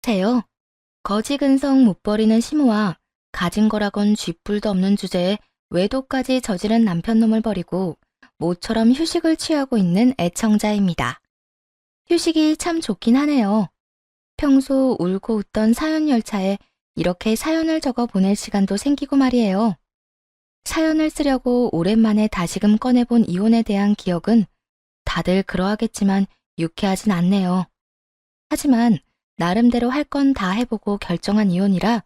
비슷해요. 거지근성 못 버리는 시모와 가진 거라곤 쥐뿔도 없는 주제에 외도까지 저지른 남편놈을 버리고 모처럼 휴식을 취하고 있는 애청자입니다. 휴식이 참 좋긴 하네요. 평소 울고 웃던 사연 열차에 이렇게 사연을 적어 보낼 시간도 생기고 말이에요. 사연을 쓰려고 오랜만에 다시금 꺼내본 이혼에 대한 기억은 다들 그러하겠지만 유쾌하진 않네요. 하지만 나름대로 할 건 다 해보고 결정한 이혼이라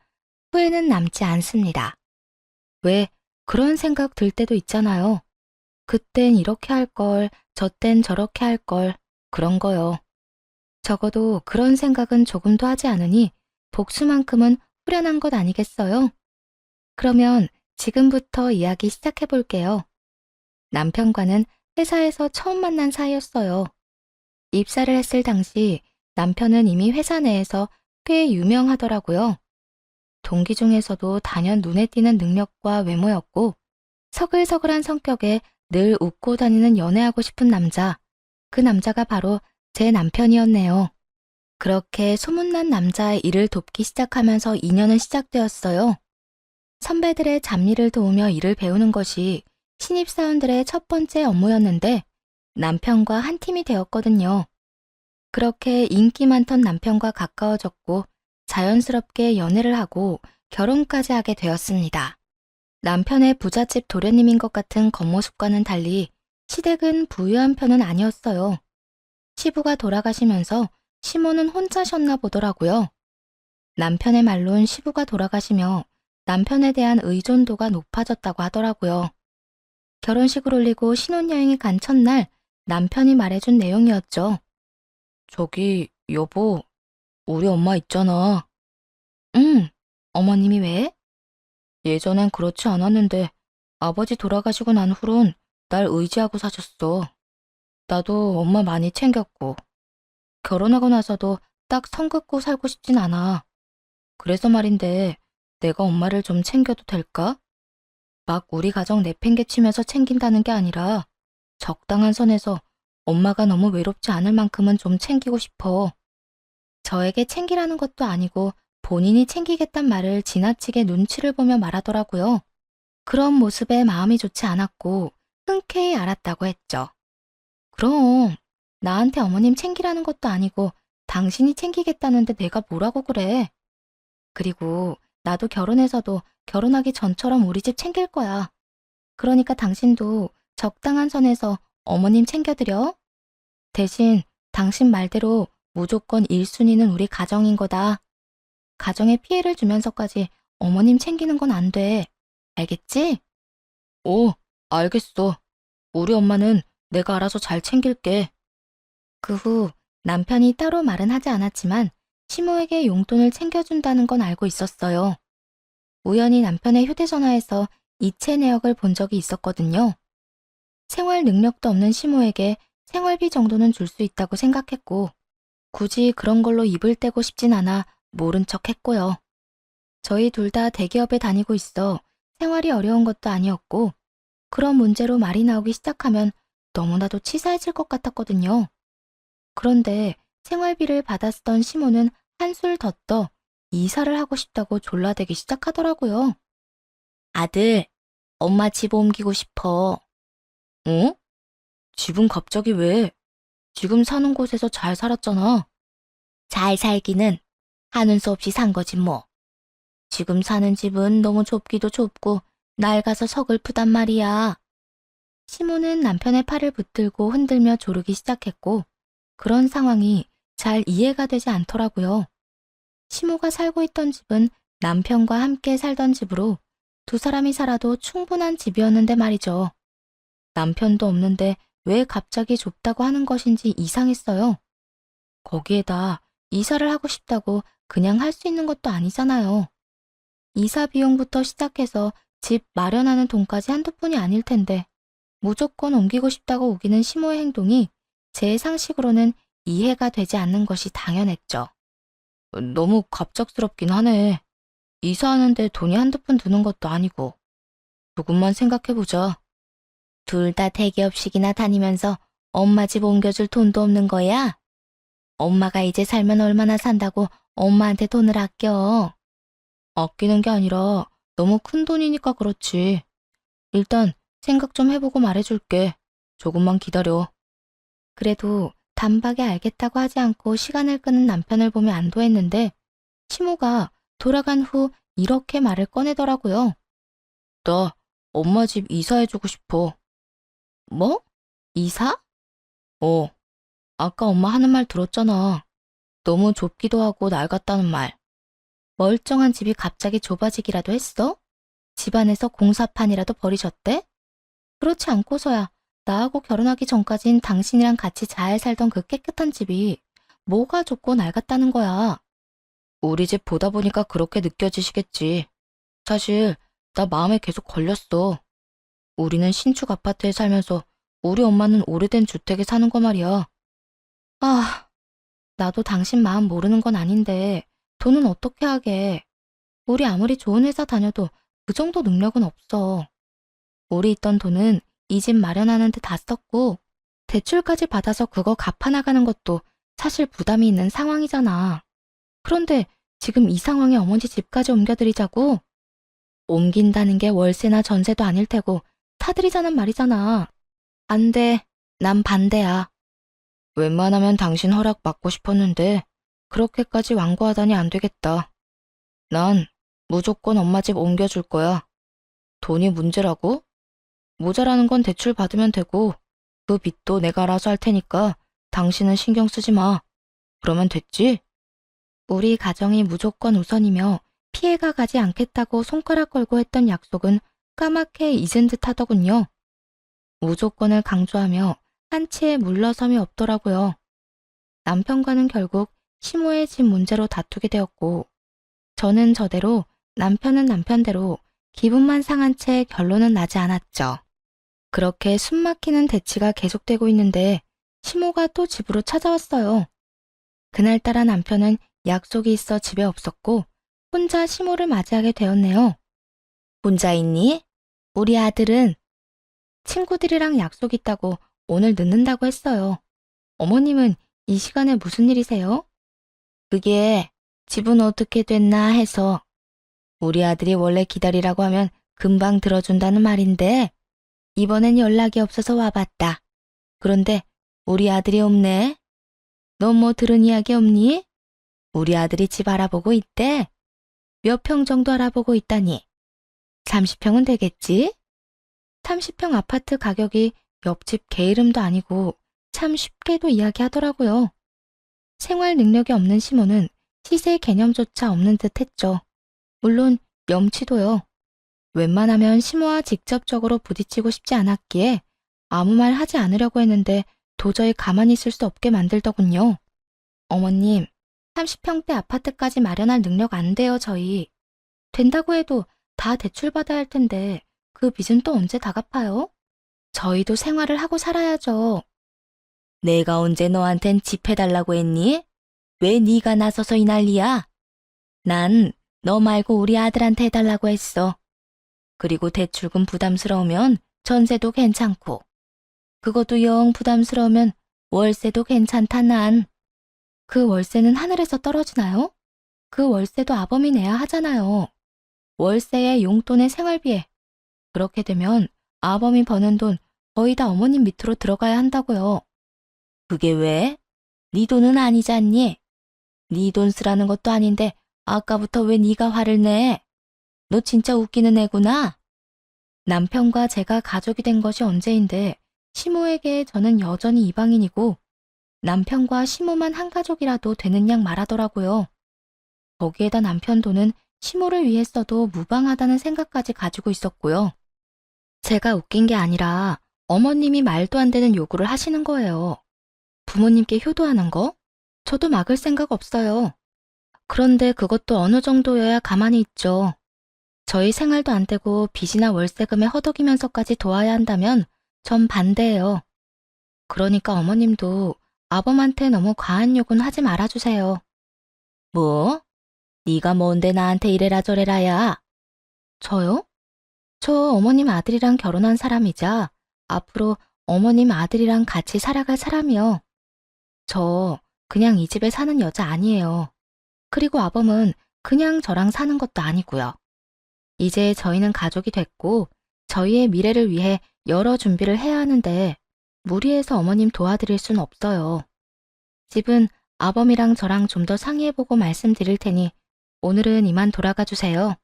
후회는 남지 않습니다. 왜 그런 생각 들 때도 있잖아요. 그땐 이렇게 할 걸, 저땐 저렇게 할 걸, 그런 거요. 적어도 그런 생각은 조금도 하지 않으니 복수만큼은 후련한 것 아니겠어요? 그러면 지금부터 이야기 시작해 볼게요. 남편과는 회사에서 처음 만난 사이였어요. 입사를 했을 당시 남편은 이미 회사 내에서 꽤 유명하더라고요. 동기 중에서도 단연 눈에 띄는 능력과 외모였고 서글서글한 성격에 늘 웃고 다니는 연애하고 싶은 남자. 그 남자가 바로 제 남편이었네요. 그렇게 소문난 남자의 일을 돕기 시작하면서 인연은 시작되었어요. 선배들의 잡일을 도우며 일을 배우는 것이 신입사원들의 첫 번째 업무였는데 남편과 한 팀이 되었거든요. 그렇게 인기 많던 남편과 가까워졌고 자연스럽게 연애를 하고 결혼까지 하게 되었습니다. 남편의 부잣집 도련님인 것 같은 겉모습과는 달리 시댁은 부유한 편은 아니었어요. 시부가 돌아가시면서 시모는 혼자 셨나 보더라고요. 남편의 말론 시부가 돌아가시며 남편에 대한 의존도가 높아졌다고 하더라고요. 결혼식을 올리고 신혼여행에 간 첫날 남편이 말해준 내용이었죠. 저기, 여보, 우리 엄마 있잖아. 응, 어머님이 왜? 예전엔 그렇지 않았는데 아버지 돌아가시고 난 후론 날 의지하고 사셨어. 나도 엄마 많이 챙겼고 결혼하고 나서도 딱 선 긋고 살고 싶진 않아. 그래서 말인데 내가 엄마를 좀 챙겨도 될까? 막 우리 가정 내팽개치면서 챙긴다는 게 아니라 적당한 선에서 엄마가 너무 외롭지 않을 만큼은 좀 챙기고 싶어. 저에게 챙기라는 것도 아니고 본인이 챙기겠단 말을 지나치게 눈치를 보며 말하더라고요. 그런 모습에 마음이 좋지 않았고 흔쾌히 알았다고 했죠. 그럼 나한테 어머님 챙기라는 것도 아니고 당신이 챙기겠다는데 내가 뭐라고 그래. 그리고 나도 결혼해서도 결혼하기 전처럼 우리 집 챙길 거야. 그러니까 당신도 적당한 선에서 어머님 챙겨드려. 대신 당신 말대로 무조건 1순위는 우리 가정인 거다. 가정에 피해를 주면서까지 어머님 챙기는 건 안 돼. 알겠지? 오, 알겠어. 우리 엄마는 내가 알아서 잘 챙길게. 그 후 남편이 따로 말은 하지 않았지만 시모에게 용돈을 챙겨준다는 건 알고 있었어요. 우연히 남편의 휴대전화에서 이체 내역을 본 적이 있었거든요. 생활 능력도 없는 시모에게 생활비 정도는 줄 수 있다고 생각했고 굳이 그런 걸로 입을 떼고 싶진 않아 모른 척 했고요. 저희 둘 다 대기업에 다니고 있어 생활이 어려운 것도 아니었고 그런 문제로 말이 나오기 시작하면 너무나도 치사해질 것 같았거든요. 그런데 생활비를 받았던 시모는 한술 더 떠 이사를 하고 싶다고 졸라대기 시작하더라고요. 아들, 엄마 집 옮기고 싶어. 어? 집은 갑자기 왜? 지금 사는 곳에서 잘 살았잖아. 잘 살기는 하는 수 없이 산 거지 뭐. 지금 사는 집은 너무 좁기도 좁고 낡아서 서글프단 말이야. 시모는 남편의 팔을 붙들고 흔들며 조르기 시작했고 그런 상황이 잘 이해가 되지 않더라고요. 시모가 살고 있던 집은 남편과 함께 살던 집으로 두 사람이 살아도 충분한 집이었는데 말이죠. 남편도 없는데 왜 갑자기 좁다고 하는 것인지 이상했어요. 거기에다 이사를 하고 싶다고 그냥 할 수 있는 것도 아니잖아요. 이사 비용부터 시작해서 집 마련하는 돈까지 한두 푼이 아닐 텐데 무조건 옮기고 싶다고 우기는 시모의 행동이 제 상식으로는 이해가 되지 않는 것이 당연했죠. 너무 갑작스럽긴 하네. 이사하는데 돈이 한두 푼 드는 것도 아니고. 조금만 생각해보자. 둘 다 대기업식이나 다니면서 엄마 집 옮겨줄 돈도 없는 거야? 엄마가 이제 살면 얼마나 산다고 엄마한테 돈을 아껴. 아끼는 게 아니라 너무 큰 돈이니까 그렇지. 일단 생각 좀 해보고 말해줄게. 조금만 기다려. 그래도 단박에 알겠다고 하지 않고 시간을 끄는 남편을 보며 안도했는데 시모가 돌아간 후 이렇게 말을 꺼내더라고요. 나 엄마 집 이사해주고 싶어. 뭐? 이사? 어, 아까 엄마 하는 말 들었잖아. 너무 좁기도 하고 낡았다는 말. 멀쩡한 집이 갑자기 좁아지기라도 했어? 집안에서 공사판이라도 버리셨대? 그렇지 않고서야 나하고 결혼하기 전까진 당신이랑 같이 잘 살던 그 깨끗한 집이 뭐가 좁고 낡았다는 거야. 우리 집 보다 보니까 그렇게 느껴지시겠지. 사실 나 마음에 계속 걸렸어. 우리는 신축 아파트에 살면서 우리 엄마는 오래된 주택에 사는 거 말이야. 아, 나도 당신 마음 모르는 건 아닌데 돈은 어떻게 하게. 우리 아무리 좋은 회사 다녀도 그 정도 능력은 없어. 우리 있던 돈은 이 집 마련하는 데 다 썼고 대출까지 받아서 그거 갚아나가는 것도 사실 부담이 있는 상황이잖아. 그런데 지금 이 상황에 어머니 집까지 옮겨드리자고? 옮긴다는 게 월세나 전세도 아닐 테고 타들이자는 말이잖아. 안 돼. 난 반대야. 웬만하면 당신 허락 받고 싶었는데 그렇게까지 완고하다니 안 되겠다. 난 무조건 엄마 집 옮겨줄 거야. 돈이 문제라고? 모자라는 건 대출 받으면 되고 그 빚도 내가 알아서 할 테니까 당신은 신경 쓰지 마. 그러면 됐지? 우리 가정이 무조건 우선이며 피해가 가지 않겠다고 손가락 걸고 했던 약속은 까맣게 잊은 듯 하더군요. 무조건을 강조하며 한치의 물러섬이 없더라고요. 남편과는 결국 시모의 집 문제로 다투게 되었고 저는 저대로 남편은 남편대로 기분만 상한 채 결론은 나지 않았죠. 그렇게 숨막히는 대치가 계속되고 있는데 시모가 또 집으로 찾아왔어요. 그날따라 남편은 약속이 있어 집에 없었고 혼자 시모를 맞이하게 되었네요. 혼자 있니? 우리 아들은 친구들이랑 약속 있다고 오늘 늦는다고 했어요. 어머님은 이 시간에 무슨 일이세요? 그게 집은 어떻게 됐나 해서 우리 아들이 원래 기다리라고 하면 금방 들어준다는 말인데 이번엔 연락이 없어서 와봤다. 그런데 우리 아들이 없네. 너 뭐 들은 이야기 없니? 우리 아들이 집 알아보고 있대. 몇 평 정도 알아보고 있다니. 30평은 되겠지? 30평 아파트 가격이 옆집 개 이름도 아니고 참 쉽게도 이야기하더라고요. 생활 능력이 없는 시모는 시세 개념조차 없는 듯 했죠. 물론 염치도요. 웬만하면 시모와 직접적으로 부딪히고 싶지 않았기에 아무 말 하지 않으려고 했는데 도저히 가만히 있을 수 없게 만들더군요. 어머님, 30평대 아파트까지 마련할 능력 안 돼요, 저희. 된다고 해도 다 대출받아야 할 텐데 그 빚은 또 언제 다 갚아요? 저희도 생활을 하고 살아야죠. 내가 언제 너한텐 집 해달라고 했니? 왜 네가 나서서 이 난리야? 난 너 말고 우리 아들한테 해달라고 했어. 그리고 대출금 부담스러우면 전세도 괜찮고 그것도 영 부담스러우면 월세도 괜찮다 난. 그 월세는 하늘에서 떨어지나요? 그 월세도 아범이 내야 하잖아요. 월세에 용돈에 생활비에. 그렇게 되면 아범이 버는 돈 거의 다 어머님 밑으로 들어가야 한다고요. 그게 왜? 네 돈은 아니잖니? 네 돈 쓰라는 것도 아닌데 아까부터 왜 네가 화를 내? 너 진짜 웃기는 애구나. 남편과 제가 가족이 된 것이 언제인데 시모에게 저는 여전히 이방인이고 남편과 시모만 한 가족이라도 되는 양 말하더라고요. 거기에다 남편 돈은 시모를 위해 써도 무방하다는 생각까지 가지고 있었고요. 제가 웃긴 게 아니라 어머님이 말도 안 되는 요구를 하시는 거예요. 부모님께 효도하는 거? 저도 막을 생각 없어요. 그런데 그것도 어느 정도여야 가만히 있죠. 저희 생활도 안 되고 빚이나 월세금에 허덕이면서까지 도와야 한다면 전 반대예요. 그러니까 어머님도 아범한테 너무 과한 요구는 하지 말아주세요. 뭐? 네가 뭔데 나한테 이래라 저래라야. 저요? 저 어머님 아들이랑 결혼한 사람이자 앞으로 어머님 아들이랑 같이 살아갈 사람이요. 저 그냥 이 집에 사는 여자 아니에요. 그리고 아범은 그냥 저랑 사는 것도 아니고요. 이제 저희는 가족이 됐고 저희의 미래를 위해 여러 준비를 해야 하는데 무리해서 어머님 도와드릴 순 없어요. 집은 아범이랑 저랑 좀 더 상의해보고 말씀드릴 테니 오늘은 이만 돌아가 주세요.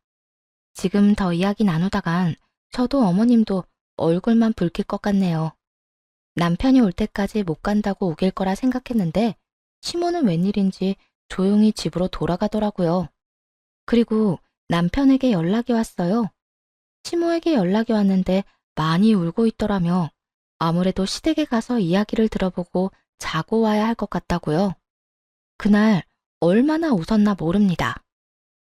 지금 더 이야기 나누다간 저도 어머님도 얼굴만 붉힐 것 같네요. 남편이 올 때까지 못 간다고 우길 거라 생각했는데 시모는 웬일인지 조용히 집으로 돌아가더라고요. 그리고 남편에게 연락이 왔어요. 시모에게 연락이 왔는데 많이 울고 있더라며 아무래도 시댁에 가서 이야기를 들어보고 자고 와야 할 것 같다고요. 그날 얼마나 웃었나 모릅니다.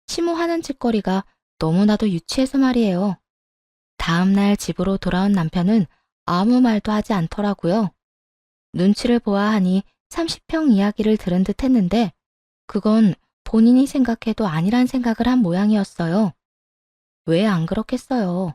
시모 하는 짓거리가 너무나도 유치해서 말이에요. 다음날 집으로 돌아온 남편은 아무 말도 하지 않더라고요. 눈치를 보아하니 30평 이야기를 들은 듯 했는데 그건 본인이 생각해도 아니란 생각을 한 모양이었어요. 왜 안 그렇겠어요?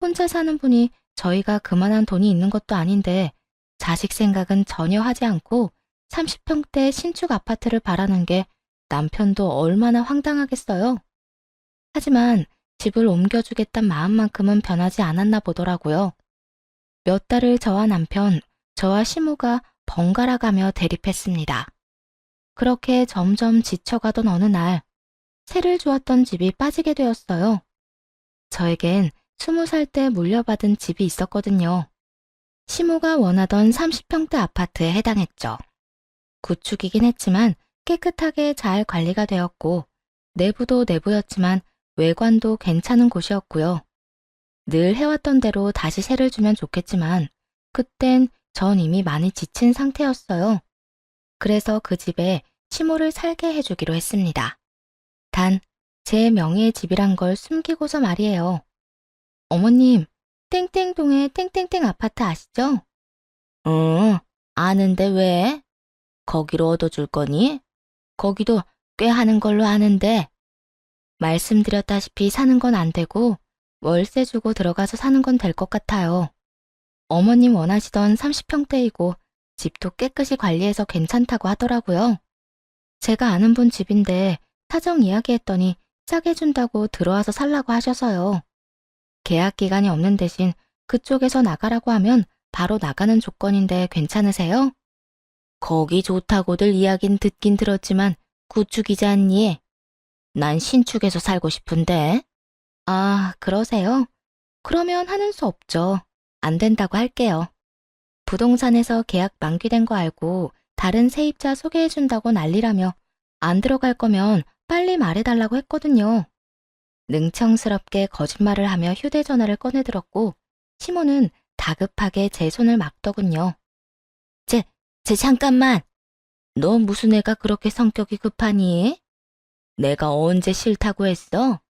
혼자 사는 분이 저희가 그만한 돈이 있는 것도 아닌데 자식 생각은 전혀 하지 않고 30평대 신축 아파트를 바라는 게 남편도 얼마나 황당하겠어요. 하지만 집을 옮겨주겠단 마음만큼은 변하지 않았나 보더라고요. 몇 달을 저와 남편, 저와 시모가 번갈아 가며 대립했습니다. 그렇게 점점 지쳐가던 어느 날, 세를 주었던 집이 빠지게 되었어요. 저에겐 20살 때 물려받은 집이 있었거든요. 시모가 원하던 30평대 아파트에 해당했죠. 구축이긴 했지만 깨끗하게 잘 관리가 되었고, 내부도 내부였지만 외관도 괜찮은 곳이었고요. 늘 해왔던 대로 다시 세를 주면 좋겠지만, 그땐 전 이미 많이 지친 상태였어요. 그래서 그 집에 시모를 살게 해주기로 했습니다. 단, 제 명의의 집이란 걸 숨기고서 말이에요. 어머님, 땡땡동의 땡땡땡 아파트 아시죠? 응, 아는데 왜? 거기로 얻어줄 거니? 거기도 꽤 하는 걸로 아는데. 말씀드렸다시피 사는 건 안 되고 월세 주고 들어가서 사는 건 될 것 같아요. 어머님 원하시던 30평대이고 집도 깨끗이 관리해서 괜찮다고 하더라고요. 제가 아는 분 집인데 사정 이야기했더니 싸게 준다고 들어와서 살라고 하셔서요. 계약 기간이 없는 대신 그쪽에서 나가라고 하면 바로 나가는 조건인데 괜찮으세요? 거기 좋다고들 이야긴 듣긴 들었지만 구축이지 않니? 난 신축에서 살고 싶은데. 아, 그러세요? 그러면 하는 수 없죠. 안 된다고 할게요. 부동산에서 계약 만기된 거 알고 다른 세입자 소개해준다고 난리라며 안 들어갈 거면 빨리 말해달라고 했거든요. 능청스럽게 거짓말을 하며 휴대전화를 꺼내들었고 시모는 다급하게 제 손을 막더군요. 쟤 잠깐만. 너 무슨 애가 그렇게 성격이 급하니? 내가 언제 싫다고 했어?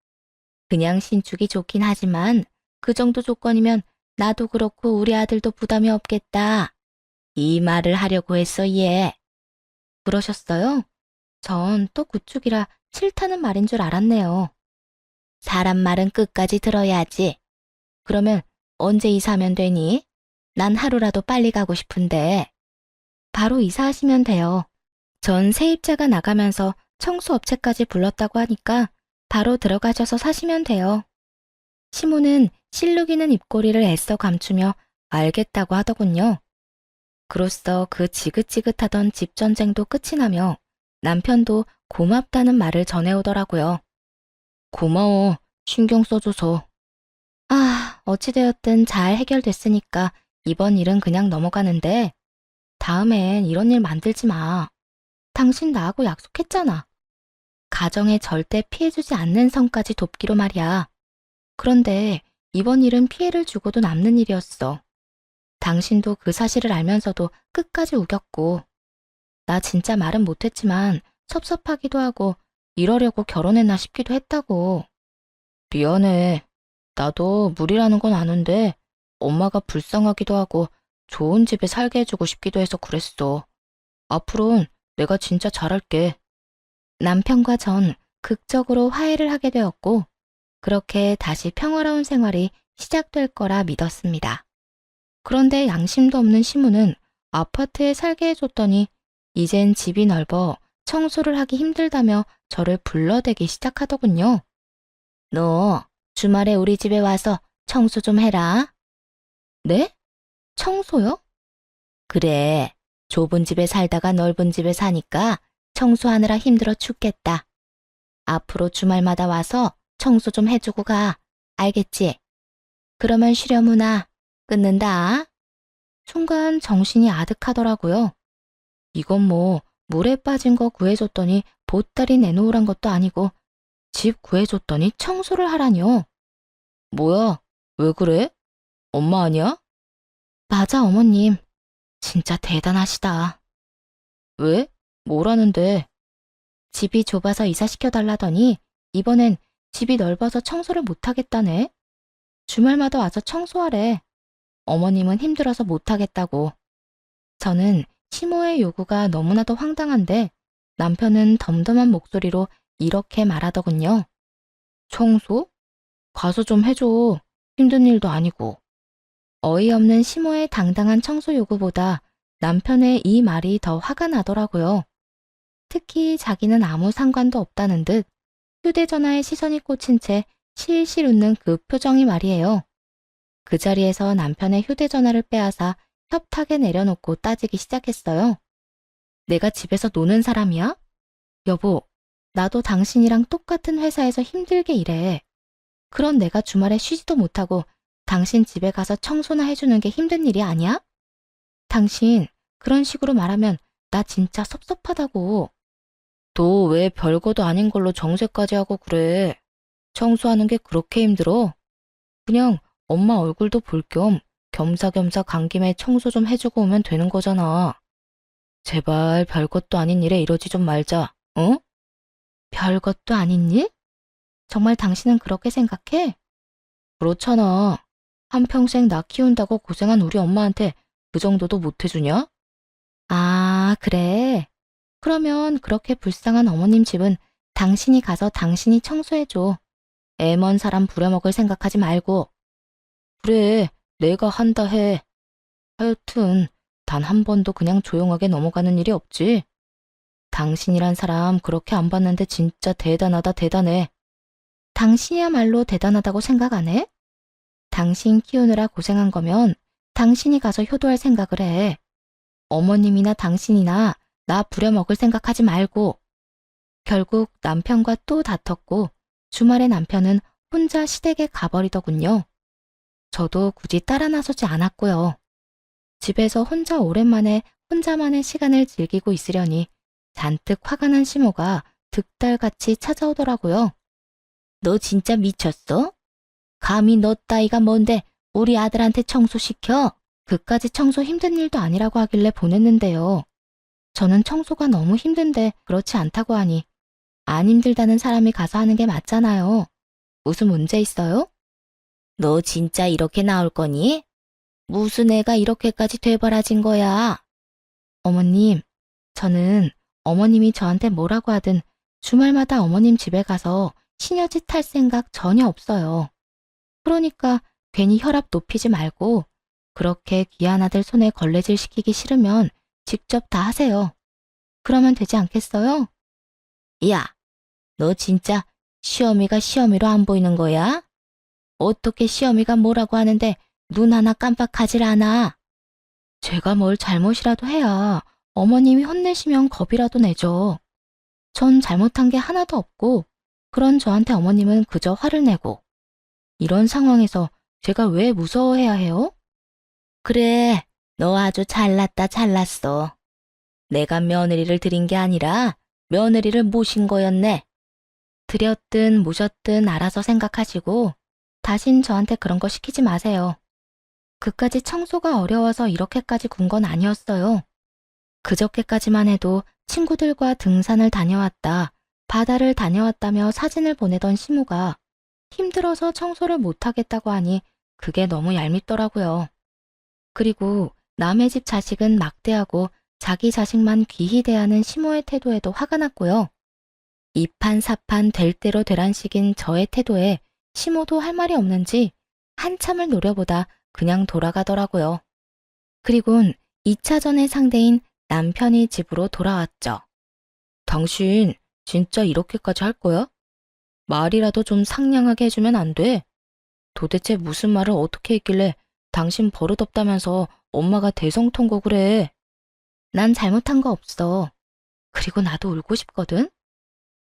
그냥 신축이 좋긴 하지만 그 정도 조건이면 나도 그렇고 우리 아들도 부담이 없겠다. 이 말을 하려고 했어, 얘. 그러셨어요? 전 또 구축이라 싫다는 말인 줄 알았네요. 사람 말은 끝까지 들어야지. 그러면 언제 이사하면 되니? 난 하루라도 빨리 가고 싶은데. 바로 이사하시면 돼요. 전 세입자가 나가면서 청소업체까지 불렀다고 하니까 바로 들어가셔서 사시면 돼요. 시모는 실룩이는 입꼬리를 애써 감추며 알겠다고 하더군요. 그로써 그 지긋지긋하던 집전쟁도 끝이 나며 남편도 고맙다는 말을 전해오더라고요. 고마워, 신경 써줘서. 아, 어찌되었든 잘 해결됐으니까 이번 일은 그냥 넘어가는데 다음엔 이런 일 만들지 마. 당신 나하고 약속했잖아. 가정에 절대 피해주지 않는 선까지 돕기로 말이야. 그런데 이번 일은 피해를 주고도 남는 일이었어. 당신도 그 사실을 알면서도 끝까지 우겼고 나 진짜 말은 못했지만 섭섭하기도 하고 이러려고 결혼했나 싶기도 했다고. 미안해. 나도 무리라는 건 아는데 엄마가 불쌍하기도 하고 좋은 집에 살게 해주고 싶기도 해서 그랬어. 앞으로는 내가 진짜 잘할게. 남편과 전 극적으로 화해를 하게 되었고 그렇게 다시 평화로운 생활이 시작될 거라 믿었습니다. 그런데 양심도 없는 시무는 아파트에 살게 해줬더니 이젠 집이 넓어 청소를 하기 힘들다며 저를 불러대기 시작하더군요. 너 주말에 우리 집에 와서 청소 좀 해라. 네? 청소요? 그래. 좁은 집에 살다가 넓은 집에 사니까 청소하느라 힘들어 죽겠다. 앞으로 주말마다 와서 청소 좀 해주고 가. 알겠지? 그러면 쉬려무나. 끊는다. 순간 정신이 아득하더라고요. 이건 뭐 물에 빠진 거 구해줬더니 보따리 내놓으란 것도 아니고 집 구해줬더니 청소를 하라뇨. 뭐야? 왜 그래? 엄마 아니야? 맞아, 어머님. 진짜 대단하시다. 왜? 뭐라는데? 집이 좁아서 이사시켜달라더니 이번엔 집이 넓어서 청소를 못하겠다네. 주말마다 와서 청소하래. 어머님은 힘들어서 못하겠다고. 저는 시모의 요구가 너무나도 황당한데 남편은 덤덤한 목소리로 이렇게 말하더군요. 청소? 가서 좀 해줘. 힘든 일도 아니고. 어이없는 시모의 당당한 청소 요구보다 남편의 이 말이 더 화가 나더라고요. 특히 자기는 아무 상관도 없다는 듯 휴대전화에 시선이 꽂힌 채 실실 웃는 그 표정이 말이에요. 그 자리에서 남편의 휴대전화를 빼앗아 협탁에 내려놓고 따지기 시작했어요. 내가 집에서 노는 사람이야? 여보, 나도 당신이랑 똑같은 회사에서 힘들게 일해. 그런 내가 주말에 쉬지도 못하고 당신 집에 가서 청소나 해주는 게 힘든 일이 아니야? 당신 그런 식으로 말하면 나 진짜 섭섭하다고. 너 왜 별거도 아닌 걸로 정색까지 하고 그래? 청소하는 게 그렇게 힘들어? 그냥 엄마 얼굴도 볼 겸 겸사겸사 간 김에 청소 좀 해주고 오면 되는 거잖아. 제발 별것도 아닌 일에 이러지 좀 말자, 응? 별것도 아닌 일? 정말 당신은 그렇게 생각해? 그렇잖아. 한평생 나 키운다고 고생한 우리 엄마한테 그 정도도 못 해주냐? 아, 그래. 그러면 그렇게 불쌍한 어머님 집은 당신이 가서 당신이 청소해줘. 애 먼 사람 부려먹을 생각하지 말고. 그래, 내가 한다 해. 하여튼 단 한 번도 그냥 조용하게 넘어가는 일이 없지. 당신이란 사람 그렇게 안 봤는데 진짜 대단하다 대단해. 당신이야말로 대단하다고 생각 안 해? 당신 키우느라 고생한 거면 당신이 가서 효도할 생각을 해. 어머님이나 당신이나 나 부려먹을 생각하지 말고. 결국 남편과 또 다퉜고 주말에 남편은 혼자 시댁에 가버리더군요. 저도 굳이 따라 나서지 않았고요. 집에서 혼자 오랜만에 혼자만의 시간을 즐기고 있으려니 잔뜩 화가 난 시모가 득달같이 찾아오더라고요. 너 진짜 미쳤어? 감히 너 따위가 뭔데 우리 아들한테 청소시켜? 그까지 청소 힘든 일도 아니라고 하길래 보냈는데요. 저는 청소가 너무 힘든데 그렇지 않다고 하니 안 힘들다는 사람이 가서 하는 게 맞잖아요. 무슨 문제 있어요? 너 진짜 이렇게 나올 거니? 무슨 애가 이렇게까지 되바라진 거야? 어머님, 저는 어머님이 저한테 뭐라고 하든 주말마다 어머님 집에 가서 시녀짓 할 생각 전혀 없어요. 그러니까 괜히 혈압 높이지 말고 그렇게 귀한 아들 손에 걸레질 시키기 싫으면 직접 다 하세요. 그러면 되지 않겠어요? 야, 너 진짜 시어미가 시어미로 안 보이는 거야? 어떻게 시어미가 뭐라고 하는데 눈 하나 깜빡하질 않아? 제가 뭘 잘못이라도 해야 어머님이 혼내시면 겁이라도 내죠. 전 잘못한 게 하나도 없고 그런 저한테 어머님은 그저 화를 내고 이런 상황에서 제가 왜 무서워해야 해요? 그래, 너 아주 잘났다 잘났어. 내가 며느리를 들인 게 아니라 며느리를 모신 거였네. 들였든 모셨든 알아서 생각하시고 다신 저한테 그런 거 시키지 마세요. 그까지 청소가 어려워서 이렇게까지 군 건 아니었어요. 그저께까지만 해도 친구들과 등산을 다녀왔다, 바다를 다녀왔다며 사진을 보내던 시모가 힘들어서 청소를 못하겠다고 하니 그게 너무 얄밉더라고요. 그리고 남의 집 자식은 막대하고 자기 자식만 귀히 대하는 시모의 태도에도 화가 났고요. 이판사판 될 대로 되란식인 저의 태도에 시모도 할 말이 없는지 한참을 노려보다 그냥 돌아가더라고요. 그리곤 2차전의 상대인 남편이 집으로 돌아왔죠. 당신 진짜 이렇게까지 할 거야? 말이라도 좀 상냥하게 해주면 안 돼? 도대체 무슨 말을 어떻게 했길래 당신 버릇없다면서 엄마가 대성통곡을 해? 난 잘못한 거 없어. 그리고 나도 울고 싶거든?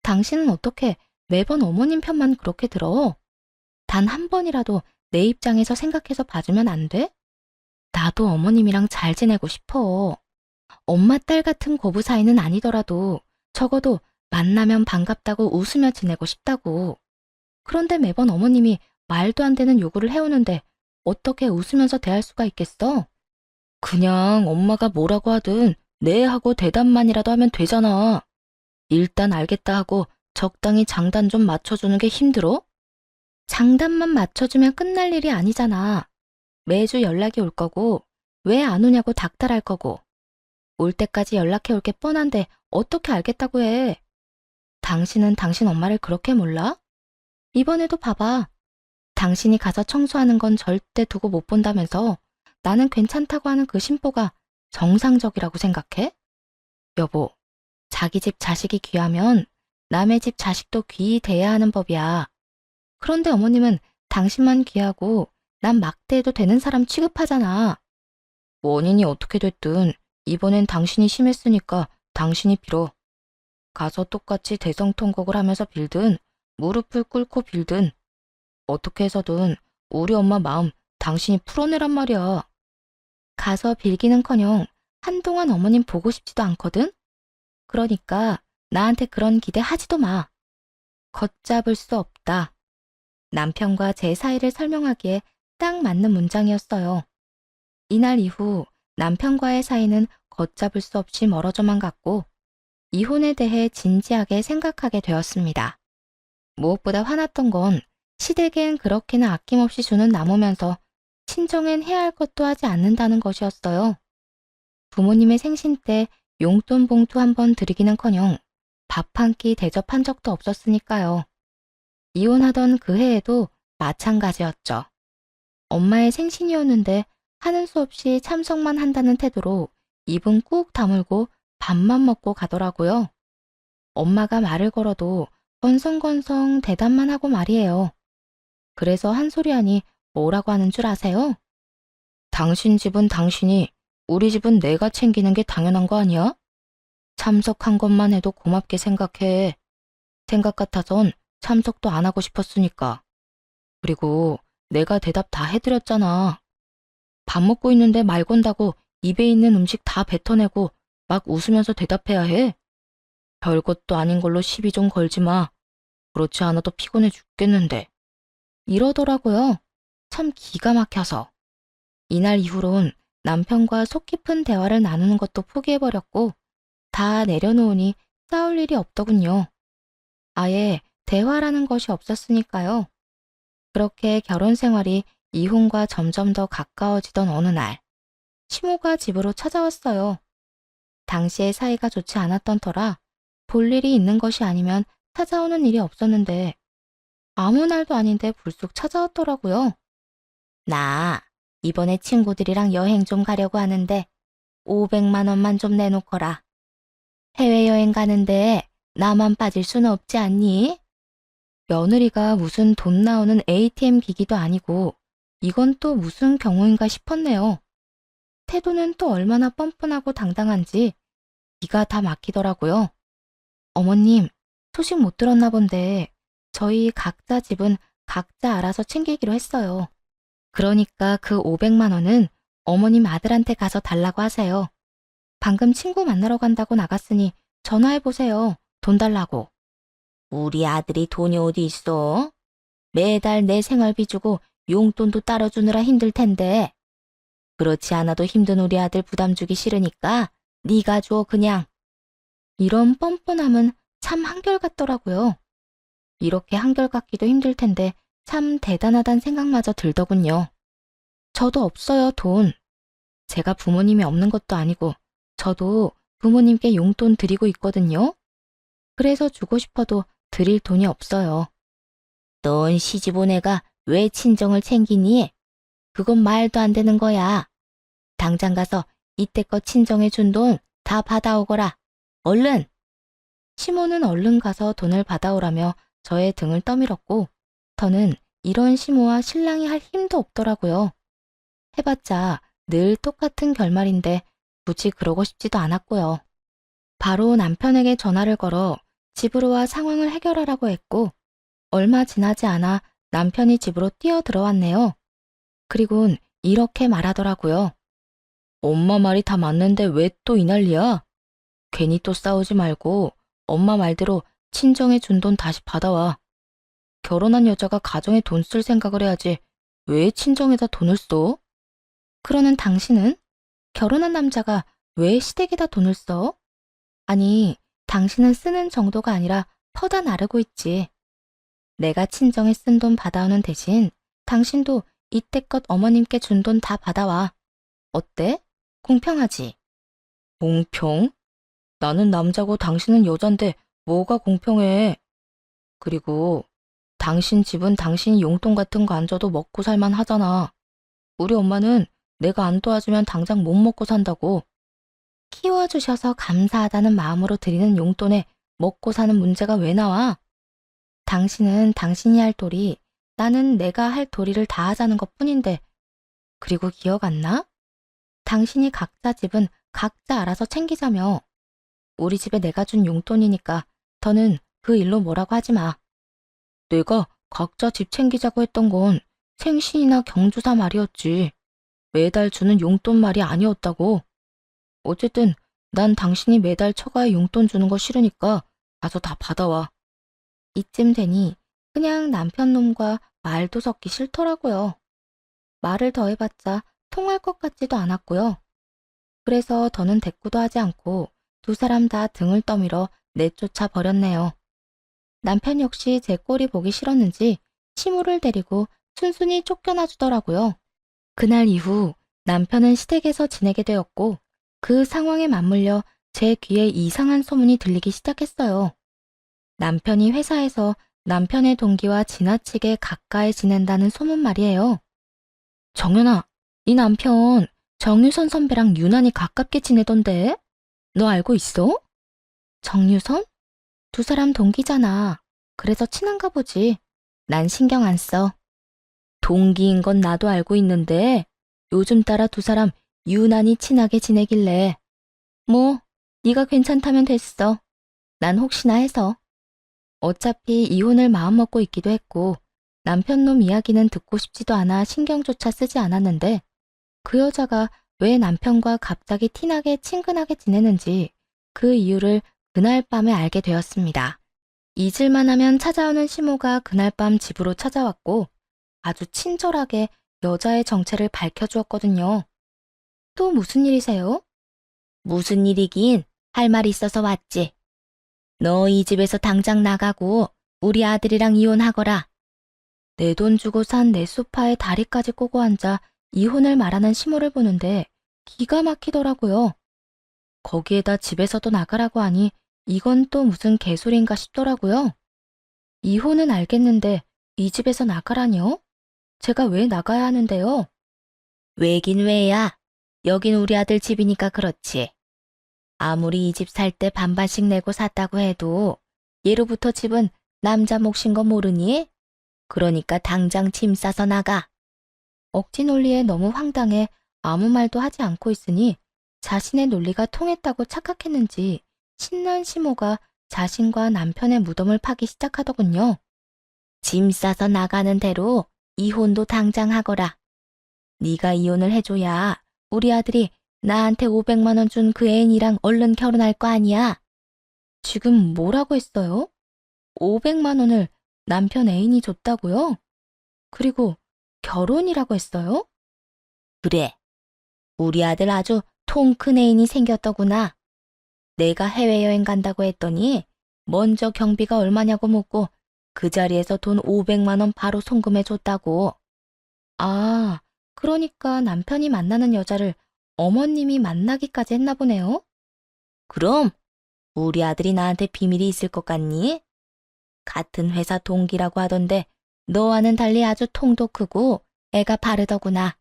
당신은 어떻게 매번 어머님 편만 그렇게 들어? 단 한 번이라도 내 입장에서 생각해서 봐주면 안 돼? 나도 어머님이랑 잘 지내고 싶어. 엄마 딸 같은 고부 사이는 아니더라도 적어도 만나면 반갑다고 웃으며 지내고 싶다고. 그런데 매번 어머님이 말도 안 되는 요구를 해오는데 어떻게 웃으면서 대할 수가 있겠어? 그냥 엄마가 뭐라고 하든 네 하고 대답만이라도 하면 되잖아. 일단 알겠다 하고 적당히 장단 좀 맞춰주는 게 힘들어? 장단만 맞춰주면 끝날 일이 아니잖아. 매주 연락이 올 거고 왜 안 오냐고 닥달할 거고 올 때까지 연락해 올 게 뻔한데 어떻게 알겠다고 해. 당신은 당신 엄마를 그렇게 몰라? 이번에도 봐봐. 당신이 가서 청소하는 건 절대 두고 못 본다면서 나는 괜찮다고 하는 그 심보가 정상적이라고 생각해? 여보, 자기 집 자식이 귀하면 남의 집 자식도 귀히 대해야 하는 법이야. 그런데 어머님은 당신만 귀하고 난 막대해도 되는 사람 취급하잖아. 원인이 어떻게 됐든 이번엔 당신이 심했으니까 당신이 빌어. 가서 똑같이 대성통곡을 하면서 빌든 무릎을 꿇고 빌든 어떻게 해서든 우리 엄마 마음 당신이 풀어내란 말이야. 가서 빌기는커녕 한동안 어머님 보고 싶지도 않거든? 그러니까 나한테 그런 기대 하지도 마. 걷잡을 수 없다. 남편과 제 사이를 설명하기에 딱 맞는 문장이었어요. 이날 이후 남편과의 사이는 걷잡을 수 없이 멀어져만 갔고 이혼에 대해 진지하게 생각하게 되었습니다. 무엇보다 화났던 건 시댁엔 그렇게나 아낌없이 주는 나무면서 친정엔 해야 할 것도 하지 않는다는 것이었어요. 부모님의 생신 때 용돈 봉투 한 번 드리기는커녕 밥 한 끼 대접한 적도 없었으니까요. 이혼하던 그 해에도 마찬가지였죠. 엄마의 생신이었는데 하는 수 없이 참석만 한다는 태도로 입은 꾹 다물고 밥만 먹고 가더라고요. 엄마가 말을 걸어도 건성건성 대답만 하고 말이에요. 그래서 한 소리 하니 뭐라고 하는 줄 아세요? 당신 집은 당신이, 우리 집은 내가 챙기는 게 당연한 거 아니야? 참석한 것만 해도 고맙게 생각해. 생각 같아선 참석도 안 하고 싶었으니까. 그리고 내가 대답 다 해드렸잖아. 밥 먹고 있는데 말 건다고 입에 있는 음식 다 뱉어내고 막 웃으면서 대답해야 해? 별것도 아닌 걸로 시비 좀 걸지 마. 그렇지 않아도 피곤해 죽겠는데. 이러더라고요. 참 기가 막혀서. 이날 이후론 남편과 속 깊은 대화를 나누는 것도 포기해버렸고 다 내려놓으니 싸울 일이 없더군요. 아예 대화라는 것이 없었으니까요. 그렇게 결혼 생활이 이혼과 점점 더 가까워지던 어느 날, 시모가 집으로 찾아왔어요. 당시에 사이가 좋지 않았던 터라 볼 일이 있는 것이 아니면 찾아오는 일이 없었는데 아무 날도 아닌데 불쑥 찾아왔더라고요. 나 이번에 친구들이랑 여행 좀 가려고 하는데 500만 원만 좀 내놓거라. 해외여행 가는데 나만 빠질 수는 없지 않니? 며느리가 무슨 돈 나오는 ATM 기기도 아니고 이건 또 무슨 경우인가 싶었네요. 태도는 또 얼마나 뻔뻔하고 당당한지 기가 다 막히더라고요. 어머님, 소식 못 들었나 본데 저희 각자 집은 각자 알아서 챙기기로 했어요. 그러니까 그 500만 원은 어머님 아들한테 가서 달라고 하세요. 방금 친구 만나러 간다고 나갔으니 전화해보세요. 돈 달라고. 우리 아들이 돈이 어디 있어? 매달 내 생활비 주고 용돈도 따로 주느라 힘들 텐데. 그렇지 않아도 힘든 우리 아들 부담 주기 싫으니까 네가 줘 그냥. 이런 뻔뻔함은 참 한결같더라고요. 이렇게 한결같기도 힘들 텐데 참 대단하단 생각마저 들더군요. 저도 없어요, 돈. 제가 부모님이 없는 것도 아니고 저도 부모님께 용돈 드리고 있거든요. 그래서 주고 싶어도 드릴 돈이 없어요. 넌 시집 온 애가 왜 친정을 챙기니? 그건 말도 안 되는 거야. 당장 가서 이때껏 친정에 준 돈 다 받아오거라. 얼른! 시모는 얼른 가서 돈을 받아오라며 저의 등을 떠밀었고, 저는 이런 시모와 신랑이 할 힘도 없더라고요. 해봤자 늘 똑같은 결말인데 굳이 그러고 싶지도 않았고요. 바로 남편에게 전화를 걸어 집으로 와 상황을 해결하라고 했고, 얼마 지나지 않아 남편이 집으로 뛰어 들어왔네요. 그리곤 이렇게 말하더라고요. 엄마 말이 다 맞는데 왜 또 이 난리야? 괜히 또 싸우지 말고 엄마 말대로 친정에 준 돈 다시 받아와. 결혼한 여자가 가정에 돈 쓸 생각을 해야지 왜 친정에다 돈을 써? 그러는 당신은? 결혼한 남자가 왜 시댁에다 돈을 써? 아니, 당신은 쓰는 정도가 아니라 퍼다 나르고 있지. 내가 친정에 쓴 돈 받아오는 대신 당신도 이때껏 어머님께 준 돈 다 받아와. 어때? 공평하지? 공평? 나는 남자고 당신은 여잔데 뭐가 공평해? 그리고 당신 집은 당신이 용돈 같은 거 안 줘도 먹고 살만 하잖아. 우리 엄마는 내가 안 도와주면 당장 못 먹고 산다고. 키워주셔서 감사하다는 마음으로 드리는 용돈에 먹고 사는 문제가 왜 나와? 당신은 당신이 할 도리, 나는 내가 할 도리를 다 하자는 것뿐인데. 그리고 기억 안 나? 당신이 각자 집은 각자 알아서 챙기자며. 우리 집에 내가 준 용돈이니까 더는 그 일로 뭐라고 하지 마. 내가 각자 집 챙기자고 했던 건 생신이나 경조사 말이었지. 매달 주는 용돈 말이 아니었다고. 어쨌든 난 당신이 매달 처가에 용돈 주는 거 싫으니까 가서 다 받아와. 이쯤 되니 그냥 남편 놈과 말도 섞기 싫더라고요. 말을 더 해봤자 통할 것 같지도 않았고요. 그래서 더는 대꾸도 하지 않고 두 사람 다 등을 떠밀어 내쫓아 버렸네요. 남편 역시 제 꼴이 보기 싫었는지 시무를 데리고 순순히 쫓겨나 주더라고요. 그날 이후 남편은 시댁에서 지내게 되었고, 그 상황에 맞물려 제 귀에 이상한 소문이 들리기 시작했어요. 남편이 회사에서 남편의 동기와 지나치게 가까이 지낸다는 소문 말이에요. 정연아, 네 남편 정유선 선배랑 유난히 가깝게 지내던데? 너 알고 있어? 정유선? 두 사람 동기잖아. 그래서 친한가 보지. 난 신경 안 써. 동기인 건 나도 알고 있는데 요즘 따라 두 사람 유난히 친하게 지내길래. 뭐, 네가 괜찮다면 됐어. 난 혹시나 해서. 어차피 이혼을 마음먹고 있기도 했고 남편 놈 이야기는 듣고 싶지도 않아 신경조차 쓰지 않았는데, 그 여자가 왜 남편과 갑자기 티나게 친근하게 지내는지 그 이유를 그날 밤에 알게 되었습니다. 잊을만 하면 찾아오는 시모가 그날 밤 집으로 찾아왔고 아주 친절하게 여자의 정체를 밝혀주었거든요. 또 무슨 일이세요? 무슨 일이긴, 할 말 있어서 왔지. 너 이 집에서 당장 나가고 우리 아들이랑 이혼하거라. 내 돈 주고 산 내 소파에 다리까지 꼬고 앉아 이혼을 말하는 시모를 보는데 기가 막히더라고요. 거기에다 집에서도 나가라고 하니 이건 또 무슨 개소리인가 싶더라고요. 이혼은 알겠는데 이 집에서 나가라뇨? 제가 왜 나가야 하는데요? 왜긴 왜야. 여긴 우리 아들 집이니까 그렇지. 아무리 이 집 살 때 반반씩 내고 샀다고 해도 예로부터 집은 남자 몫인 거 모르니? 그러니까 당장 짐 싸서 나가. 억지 논리에 너무 황당해 아무 말도 하지 않고 있으니 자신의 논리가 통했다고 착각했는지 신난 시모가 자신과 남편의 무덤을 파기 시작하더군요. 짐 싸서 나가는 대로 이혼도 당장 하거라. 네가 이혼을 해줘야 우리 아들이 나한테 500만 원 준 그 애인이랑 얼른 결혼할 거 아니야. 지금 뭐라고 했어요? 500만 원을 남편 애인이 줬다고요? 그리고 결혼이라고 했어요? 그래. 우리 아들 아주 통 큰 애인이 생겼더구나. 내가 해외여행 간다고 했더니 먼저 경비가 얼마냐고 묻고 그 자리에서 돈 500만 원 바로 송금해 줬다고. 아, 그러니까 남편이 만나는 여자를 어머님이 만나기까지 했나 보네요. 그럼 우리 아들이 나한테 비밀이 있을 것 같니? 같은 회사 동기라고 하던데 너와는 달리 아주 통도 크고 애가 바르더구나.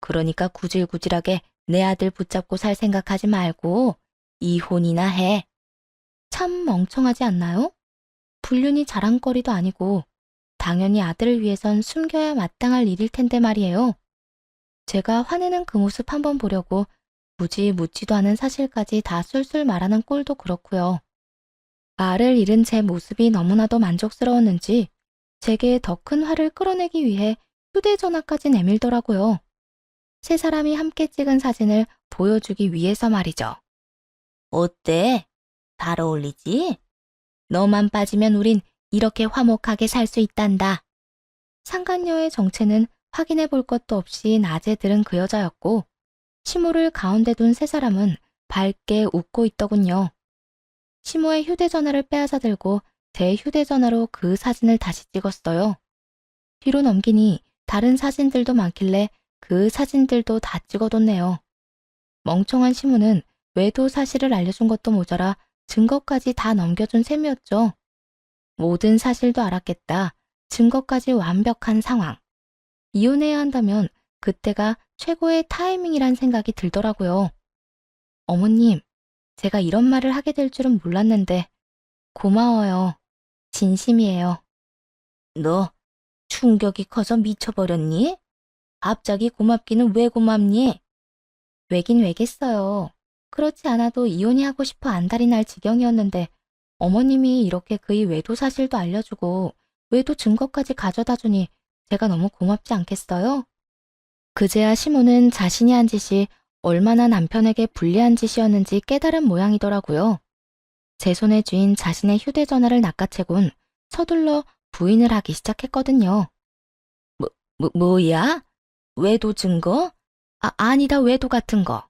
그러니까 구질구질하게 내 아들 붙잡고 살 생각하지 말고 이혼이나 해. 참 멍청하지 않나요? 불륜이 자랑거리도 아니고 당연히 아들을 위해선 숨겨야 마땅할 일일 텐데 말이에요. 제가 화내는 그 모습 한번 보려고 굳이 묻지도 않은 사실까지 다 술술 말하는 꼴도 그렇고요. 말을 잃은 제 모습이 너무나도 만족스러웠는지 제게 더 큰 화를 끌어내기 위해 휴대전화까지 내밀더라고요. 세 사람이 함께 찍은 사진을 보여주기 위해서 말이죠. 어때? 잘 어울리지? 너만 빠지면 우린 이렇게 화목하게 살 수 있단다. 상간녀의 정체는 확인해 볼 것도 없이 낮에 들은 그 여자였고 시모를 가운데 둔 세 사람은 밝게 웃고 있더군요. 시모의 휴대전화를 빼앗아 들고 제 휴대전화로 그 사진을 다시 찍었어요. 뒤로 넘기니 다른 사진들도 많길래 그 사진들도 다 찍어뒀네요. 멍청한 시모는 외도 사실을 알려준 것도 모자라 증거까지 다 넘겨준 셈이었죠. 모든 사실도 알았겠다. 증거까지 완벽한 상황. 이혼해야 한다면 그때가 최고의 타이밍이란 생각이 들더라고요. 어머님, 제가 이런 말을 하게 될 줄은 몰랐는데 고마워요. 진심이에요. 너 충격이 커서 미쳐버렸니? 갑자기 고맙기는 왜 고맙니? 왜긴 왜겠어요. 그렇지 않아도 이혼이 하고 싶어 안달이 날 지경이었는데 어머님이 이렇게 그의 외도 사실도 알려주고 외도 증거까지 가져다 주니 제가 너무 고맙지 않겠어요? 그제야 시모는 자신이 한 짓이 얼마나 남편에게 불리한 짓이었는지 깨달은 모양이더라고요. 제 손에 쥔 자신의 휴대전화를 낚아채곤 서둘러 부인을 하기 시작했거든요. 뭐야? 외도 증거? 아니다, 외도 같은 거.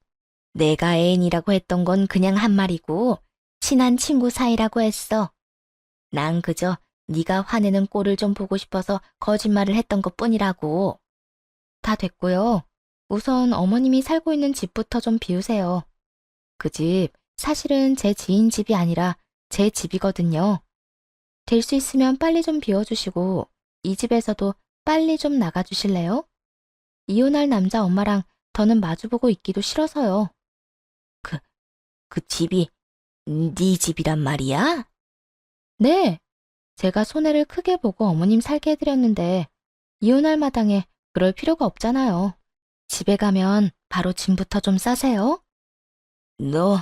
내가 애인이라고 했던 건 그냥 한 말이고 친한 친구 사이라고 했어. 난 그저 네가 화내는 꼴을 좀 보고 싶어서 거짓말을 했던 것뿐이라고. 다 됐고요. 우선 어머님이 살고 있는 집부터 좀 비우세요. 그 집 사실은 제 지인 집이 아니라 제 집이거든요. 될 수 있으면 빨리 좀 비워주시고 이 집에서도 빨리 좀 나가주실래요? 이혼할 남자 엄마랑 더는 마주보고 있기도 싫어서요. 그 집이 네 집이란 말이야? 네. 제가 손해를 크게 보고 어머님 살게 해드렸는데 이혼할 마당에 그럴 필요가 없잖아요. 집에 가면 바로 짐부터 좀 싸세요. 너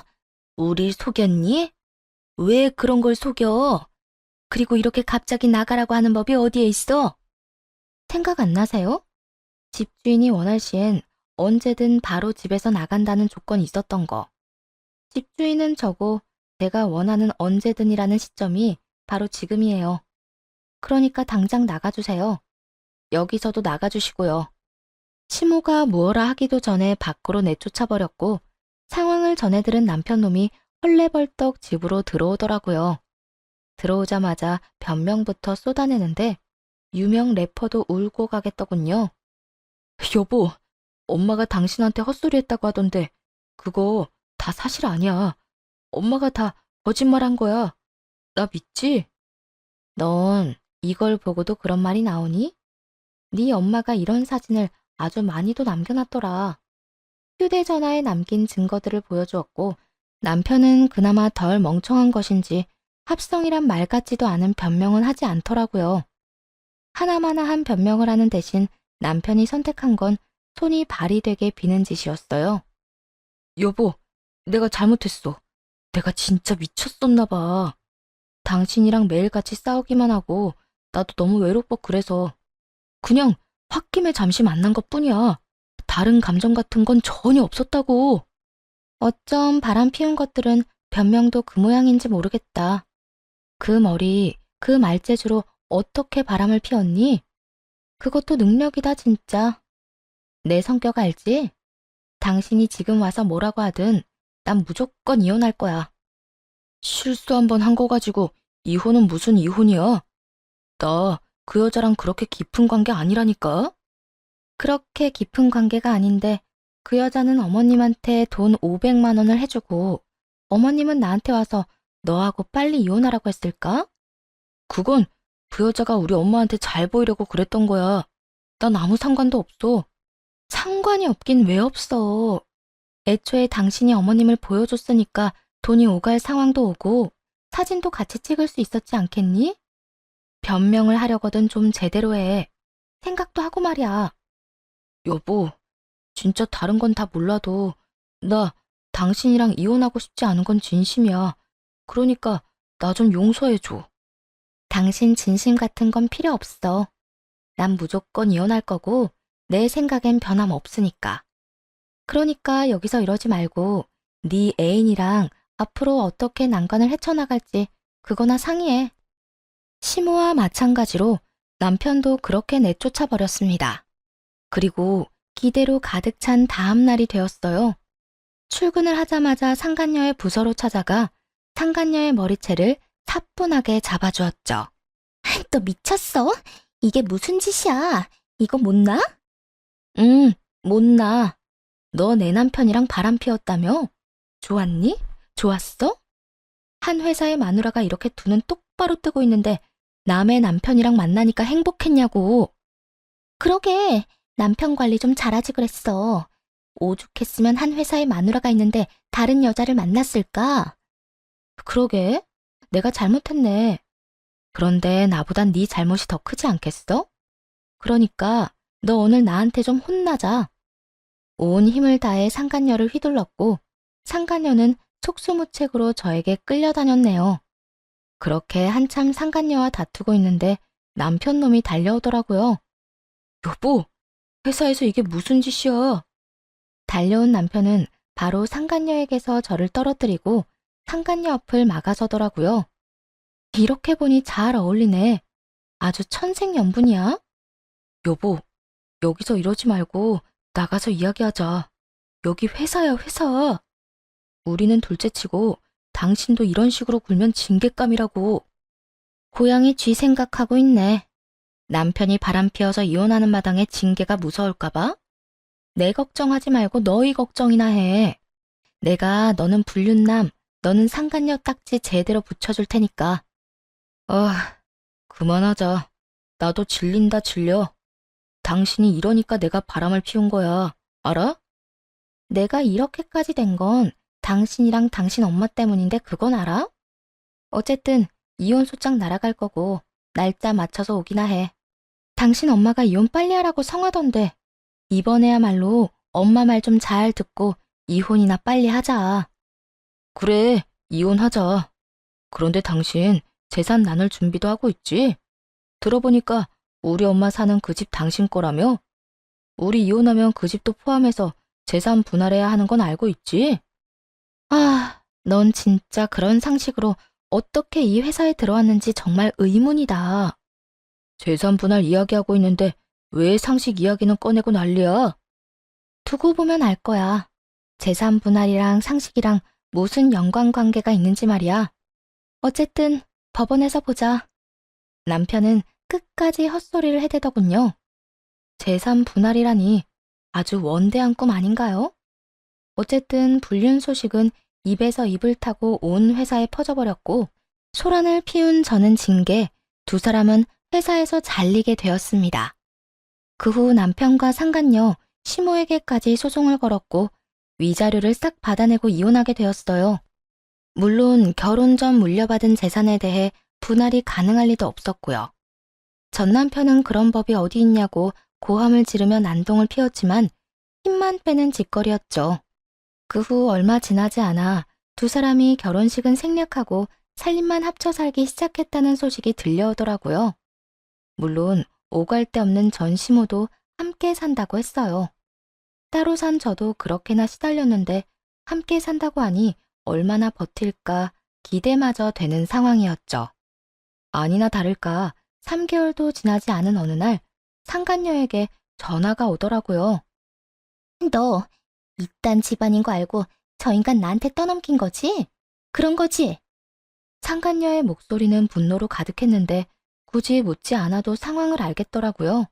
우릴 속였니? 왜 그런 걸 속여? 그리고 이렇게 갑자기 나가라고 하는 법이 어디에 있어? 생각 안 나세요? 집주인이 원할 시엔 언제든 바로 집에서 나간다는 조건이 있었던 거. 집주인은 저고 제가 원하는 언제든이라는 시점이 바로 지금이에요. 그러니까 당장 나가주세요. 여기서도 나가주시고요. 시모가 무어라 하기도 전에 밖으로 내쫓아버렸고 상황을 전해 들은 남편놈이 헐레벌떡 집으로 들어오더라고요. 들어오자마자 변명부터 쏟아내는데 유명 래퍼도 울고 가겠더군요. 여보, 엄마가 당신한테 헛소리했다고 하던데 그거 다 사실 아니야. 엄마가 다 거짓말한 거야. 나 믿지? 넌 이걸 보고도 그런 말이 나오니? 네 엄마가 이런 사진을 아주 많이도 남겨놨더라. 휴대전화에 남긴 증거들을 보여주었고 남편은 그나마 덜 멍청한 것인지 합성이란 말 같지도 않은 변명은 하지 않더라고요. 하나마나한 변명을 하는 대신 남편이 선택한 건 손이 발이 되게 비는 짓이었어요. 여보, 내가 잘못했어. 내가 진짜 미쳤었나 봐. 당신이랑 매일같이 싸우기만 하고 나도 너무 외롭고 그래서 그냥 홧김에 잠시 만난 것뿐이야. 다른 감정 같은 건 전혀 없었다고. 어쩜 바람 피운 것들은 변명도 그 모양인지 모르겠다. 그 머리, 그 말재주로 어떻게 바람을 피웠니? 그것도 능력이다 진짜. 내 성격 알지? 당신이 지금 와서 뭐라고 하든 난 무조건 이혼할 거야. 실수 한 번 한 거 가지고 이혼은 무슨 이혼이야? 나 그 여자랑 그렇게 깊은 관계 아니라니까? 그렇게 깊은 관계가 아닌데 그 여자는 어머님한테 돈 500만 원을 해주고 어머님은 나한테 와서 너하고 빨리 이혼하라고 했을까? 그건 그 여자가 우리 엄마한테 잘 보이려고 그랬던 거야. 난 아무 상관도 없어. 상관이 없긴 왜 없어. 애초에 당신이 어머님을 보여줬으니까 돈이 오갈 상황도 오고 사진도 같이 찍을 수 있었지 않겠니? 변명을 하려거든 좀 제대로 해. 생각도 하고 말이야. 여보, 진짜 다른 건 다 몰라도 나 당신이랑 이혼하고 싶지 않은 건 진심이야. 그러니까 나 좀 용서해줘. 당신 진심 같은 건 필요 없어. 난 무조건 이혼할 거고 내 생각엔 변함없으니까. 그러니까 여기서 이러지 말고 네 애인이랑 앞으로 어떻게 난관을 헤쳐나갈지 그거나 상의해. 시모와 마찬가지로 남편도 그렇게 내쫓아 버렸습니다. 그리고 기대로 가득 찬 다음 날이 되었어요. 출근을 하자마자 상간녀의 부서로 찾아가 상간녀의 머리채를 사뿐하게 잡아주었죠. 너 미쳤어? 이게 무슨 짓이야? 이거 못 나? 못 나. 너 내 남편이랑 바람 피웠다며? 좋았니? 좋았어? 한 회사의 마누라가 이렇게 두 눈 똑바로 뜨고 있는데 남의 남편이랑 만나니까 행복했냐고. 그러게, 남편 관리 좀 잘하지 그랬어. 오죽했으면 한 회사에 마누라가 있는데 다른 여자를 만났을까? 그러게, 내가 잘못했네. 그런데 나보단 네 잘못이 더 크지 않겠어? 그러니까 너 오늘 나한테 좀 혼나자. 온 힘을 다해 상간녀를 휘둘렀고 상간녀는 속수무책으로 저에게 끌려다녔네요. 그렇게 한참 상간녀와 다투고 있는데 남편 놈이 달려오더라고요. 여보, 회사에서 이게 무슨 짓이야? 달려온 남편은 바로 상간녀에게서 저를 떨어뜨리고 상간녀 앞을 막아서더라고요. 이렇게 보니 잘 어울리네. 아주 천생연분이야. 여보, 여기서 이러지 말고 나가서 이야기하자. 여기 회사야, 회사. 우리는 둘째치고 당신도 이런 식으로 굴면 징계감이라고. 고양이 쥐 생각하고 있네. 남편이 바람 피워서 이혼하는 마당에 징계가 무서울까봐? 내 걱정하지 말고 너희 걱정이나 해. 내가 너는 불륜남, 너는 상간녀 딱지 제대로 붙여줄 테니까. 그만하자. 나도 질린다 질려. 당신이 이러니까 내가 바람을 피운 거야. 알아? 내가 이렇게까지 된 건 당신이랑 당신 엄마 때문인데 그건 알아? 어쨌든 이혼 소장 날아갈 거고 날짜 맞춰서 오기나 해. 당신 엄마가 이혼 빨리 하라고 성하던데 이번에야말로 엄마 말 좀 잘 듣고 이혼이나 빨리 하자. 그래, 이혼하자. 그런데 당신 재산 나눌 준비도 하고 있지? 들어보니까 우리 엄마 사는 그 집 당신 거라며? 우리 이혼하면 그 집도 포함해서 재산 분할해야 하는 건 알고 있지? 넌 진짜 그런 상식으로 어떻게 이 회사에 들어왔는지 정말 의문이다. 재산 분할 이야기하고 있는데 왜 상식 이야기는 꺼내고 난리야? 두고 보면 알 거야. 재산 분할이랑 상식이랑 무슨 연관관계가 있는지 말이야. 어쨌든 법원에서 보자. 남편은 끝까지 헛소리를 해대더군요. 재산 분할이라니 아주 원대한 꿈 아닌가요? 어쨌든 불륜 소식은 입에서 입을 타고 온 회사에 퍼져버렸고 소란을 피운 저는 징계, 두 사람은 회사에서 잘리게 되었습니다. 그 후 남편과 상간녀, 시모에게까지 소송을 걸었고 위자료를 싹 받아내고 이혼하게 되었어요. 물론 결혼 전 물려받은 재산에 대해 분할이 가능할 리도 없었고요. 전 남편은 그런 법이 어디 있냐고 고함을 지르며 난동을 피웠지만 힘만 빼는 짓거리였죠. 그 후 얼마 지나지 않아 두 사람이 결혼식은 생략하고 살림만 합쳐 살기 시작했다는 소식이 들려오더라고요. 물론 오갈 데 없는 전 시모도 함께 산다고 했어요. 따로 산 저도 그렇게나 시달렸는데 함께 산다고 하니 얼마나 버틸까 기대마저 되는 상황이었죠. 아니나 다를까 3개월도 지나지 않은 어느 날 상간녀에게 전화가 오더라고요. 너 이딴 집안인 거 알고 저 인간 나한테 떠넘긴 거지? 그런 거지? 상간녀의 목소리는 분노로 가득했는데 굳이 묻지 않아도 상황을 알겠더라고요.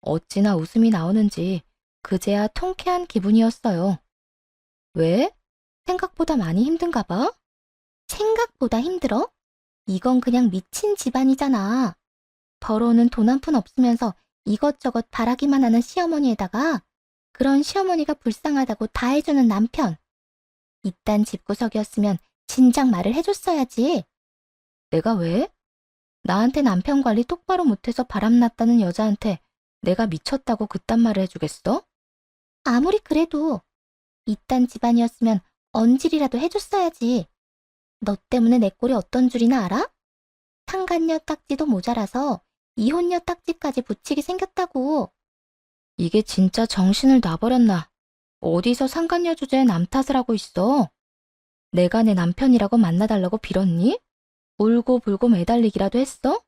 어찌나 웃음이 나오는지 그제야 통쾌한 기분이었어요. 왜? 생각보다 많이 힘든가 봐? 생각보다 힘들어? 이건 그냥 미친 집안이잖아. 벌어오는 돈 한 푼 없으면서 이것저것 바라기만 하는 시어머니에다가 그런 시어머니가 불쌍하다고 다 해주는 남편. 이딴 집구석이었으면 진작 말을 해줬어야지. 내가 왜? 나한테 남편 관리 똑바로 못해서 바람났다는 여자한테 내가 미쳤다고 그딴 말을 해주겠어? 아무리 그래도 이딴 집안이었으면 언질이라도 해줬어야지. 너 때문에 내 꼴이 어떤 줄이나 알아? 상간녀 딱지도 모자라서 이혼녀 딱지까지 붙이게 생겼다고. 이게 진짜 정신을 놔버렸나? 어디서 상간녀 주제에 남 탓을 하고 있어? 내가 내 남편이라고 만나달라고 빌었니? 울고 불고 매달리기라도 했어?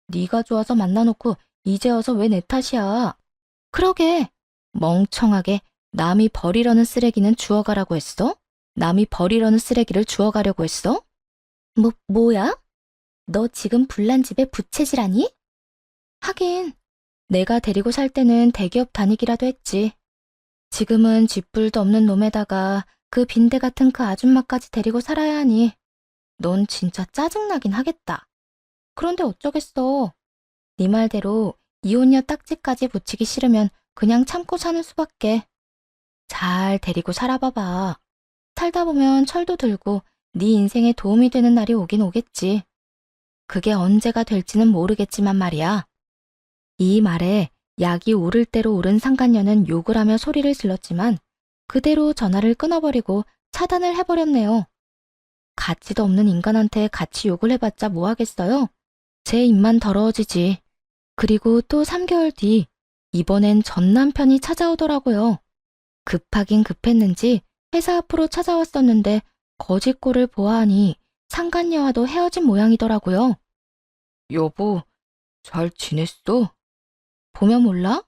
네가 좋아서 만나놓고 이제 와서 왜 내 탓이야? 그러게. 멍청하게 남이 버리려는 쓰레기는 주워가라고 했어? 남이 버리려는 쓰레기를 주워가려고 했어? 뭐야? 너 지금 불난 집에 부채질하니? 하긴 내가 데리고 살 때는 대기업 다니기라도 했지. 지금은 쥐뿔도 없는 놈에다가 그 빈대 같은 그 아줌마까지 데리고 살아야 하니 넌 진짜 짜증나긴 하겠다. 그런데 어쩌겠어. 네 말대로 이혼녀 딱지까지 붙이기 싫으면 그냥 참고 사는 수밖에. 잘 데리고 살아봐봐. 살다 보면 철도 들고 네 인생에 도움이 되는 날이 오긴 오겠지. 그게 언제가 될지는 모르겠지만 말이야. 이 말에 약이 오를 대로 오른 상간녀는 욕을 하며 소리를 질렀지만 그대로 전화를 끊어버리고 차단을 해버렸네요. 가치도 없는 인간한테 같이 욕을 해봤자 뭐 하겠어요? 제 입만 더러워지지. 그리고 또 3개월 뒤 이번엔 전 남편이 찾아오더라고요. 급하긴 급했는지 회사 앞으로 찾아왔었는데 거짓골을 보아하니 상간녀와도 헤어진 모양이더라고요. 여보, 잘 지냈어? 보면 몰라?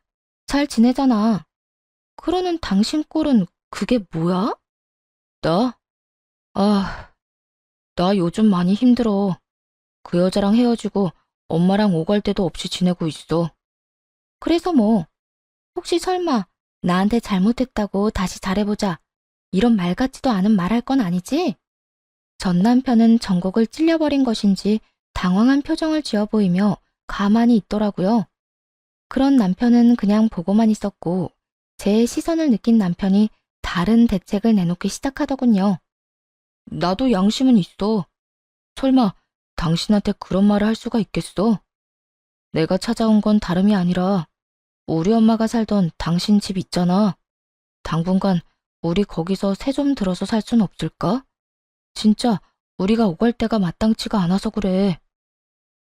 잘 지내잖아. 그러는 당신 꼴은 그게 뭐야? 나? 아, 나 요즘 많이 힘들어. 그 여자랑 헤어지고 엄마랑 오갈 데도 없이 지내고 있어. 그래서 뭐, 혹시 설마 나한테 잘못했다고 다시 잘해보자 이런 말 같지도 않은 말 할 건 아니지? 전 남편은 전곡을 찔려버린 것인지 당황한 표정을 지어 보이며 가만히 있더라고요. 그런 남편은 그냥 보고만 있었고 제 시선을 느낀 남편이 다른 대책을 내놓기 시작하더군요. 나도 양심은 있어. 설마 당신한테 그런 말을 할 수가 있겠어? 내가 찾아온 건 다름이 아니라 우리 엄마가 살던 당신 집 있잖아. 당분간 우리 거기서 새 좀 들어서 살 순 없을까? 진짜 우리가 오갈 데가 마땅치가 않아서 그래.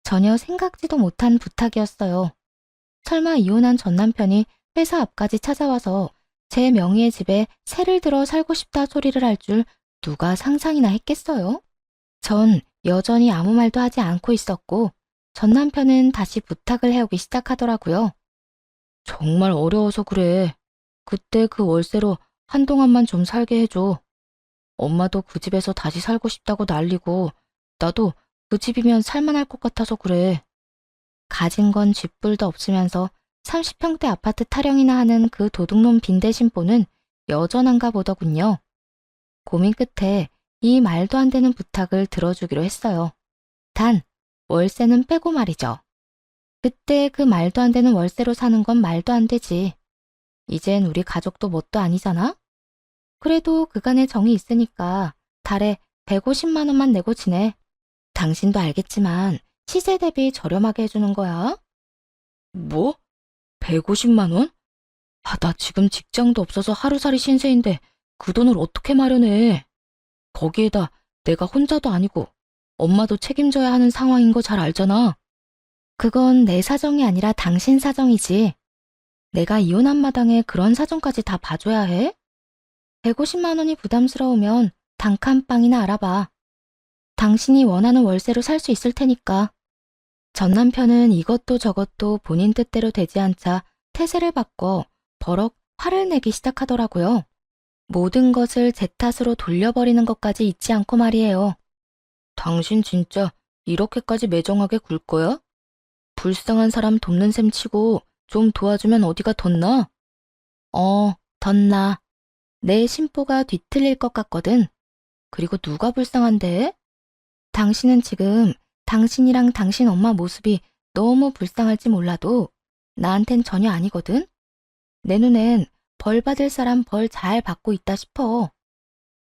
전혀 생각지도 못한 부탁이었어요. 설마 이혼한 전 남편이 회사 앞까지 찾아와서 제 명의의 집에 새를 들어 살고 싶다 소리를 할 줄 누가 상상이나 했겠어요? 전 여전히 아무 말도 하지 않고 있었고 전 남편은 다시 부탁을 해오기 시작하더라고요. 정말 어려워서 그래. 그때 그 월세로 한동안만 좀 살게 해줘. 엄마도 그 집에서 다시 살고 싶다고 난리고 나도 그 집이면 살만할 것 같아서 그래. 가진 건 쥐뿔도 없으면서 30평대 아파트 타령이나 하는 그 도둑놈 빈대 심보는 여전한가 보더군요. 고민 끝에 이 말도 안 되는 부탁을 들어주기로 했어요. 단, 월세는 빼고 말이죠. 그때 그 말도 안 되는 월세로 사는 건 말도 안 되지. 이젠 우리 가족도 뭣도 아니잖아? 그래도 그간의 정이 있으니까 달에 150만 원만 내고 지내. 당신도 알겠지만 시세 대비 저렴하게 해주는 거야. 뭐? 150만 원? 아, 나 지금 직장도 없어서 하루살이 신세인데 그 돈을 어떻게 마련해? 거기에다 내가 혼자도 아니고 엄마도 책임져야 하는 상황인 거 잘 알잖아. 그건 내 사정이 아니라 당신 사정이지. 내가 이혼한 마당에 그런 사정까지 다 봐줘야 해? 150만 원이 부담스러우면 단칸방이나 알아봐. 당신이 원하는 월세로 살 수 있을 테니까. 전 남편은 이것도 저것도 본인 뜻대로 되지 않자 태세를 바꿔 버럭 화를 내기 시작하더라고요. 모든 것을 제 탓으로 돌려버리는 것까지 잊지 않고 말이에요. 당신 진짜 이렇게까지 매정하게 굴 거야? 불쌍한 사람 돕는 셈 치고 좀 도와주면 어디가 덧나? 덧나. 내 심보가 뒤틀릴 것 같거든. 그리고 누가 불쌍한데? 당신은 지금 당신이랑 당신 엄마 모습이 너무 불쌍할지 몰라도 나한텐 전혀 아니거든. 내 눈엔 벌 받을 사람 벌 잘 받고 있다 싶어.